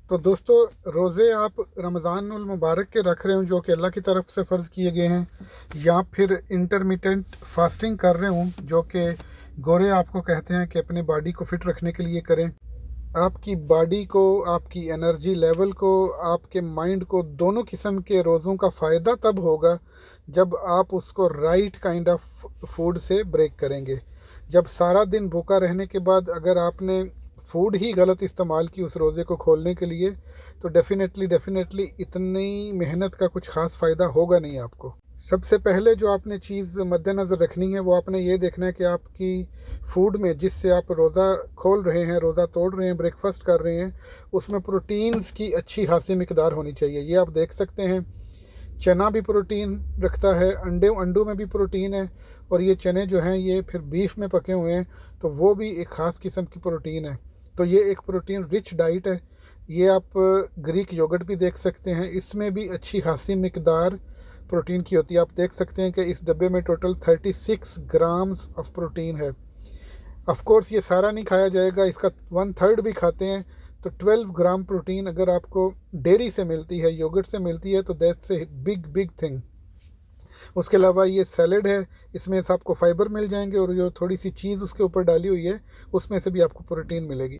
तो दोस्तों, रोज़े आप रमज़ानुल मुबारक के रख रहे हो जो कि अल्लाह की तरफ से फ़र्ज़ किए गए हैं, या फिर इंटरमिटेंट फास्टिंग कर रहे हूँ जो कि गोरे आपको कहते हैं कि अपने बॉडी को फ़िट रखने के लिए करें। आपकी बॉडी को, आपकी एनर्जी लेवल को, आपके माइंड को, दोनों किस्म के रोज़ों का फ़ायदा तब होगा जब आप उसको राइट काइंड ऑफ फूड से ब्रेक करेंगे। जब सारा दिन भूखा रहने के बाद अगर आपने फूड ही गलत इस्तेमाल की उस रोज़े को खोलने के लिए, तो डेफ़िनेटली डेफ़िनेटली इतनी मेहनत का कुछ ख़ास फ़ायदा होगा नहीं आपको। सबसे पहले जो आपने चीज़ मद्देनज़र रखनी है वो आपने ये देखना है कि आपकी फ़ूड में, जिससे आप रोज़ा खोल रहे हैं, रोज़ा तोड़ रहे हैं, ब्रेकफास्ट कर रहे हैं, उसमें प्रोटीन्स की अच्छी खासी मिकदार होनी चाहिए। ये आप देख सकते हैं, चना भी प्रोटीन रखता है, अंडों में भी प्रोटीन है, और ये चने जो हैं ये फिर बीफ में पके हुए हैं, तो वो भी एक ख़ास किस्म की प्रोटीन है। तो ये एक प्रोटीन रिच डाइट है। ये आप ग्रीक योगर्ट भी देख सकते हैं, इसमें भी अच्छी खासी मिकदार प्रोटीन की होती है। आप देख सकते हैं कि इस डब्बे में टोटल 36 ग्राम्स ऑफ प्रोटीन है। ऑफ कोर्स ये सारा नहीं खाया जाएगा, इसका 1/3 भी खाते हैं तो 12 ग्राम प्रोटीन अगर आपको डेयरी से मिलती है, योगर्ट से मिलती है, तो that's a big big thing. उसके अलावा ये सैलड है, इसमें से आपको फाइबर मिल जाएंगे, और जो थोड़ी सी चीज़ उसके ऊपर डाली हुई है उसमें से भी आपको प्रोटीन मिलेगी।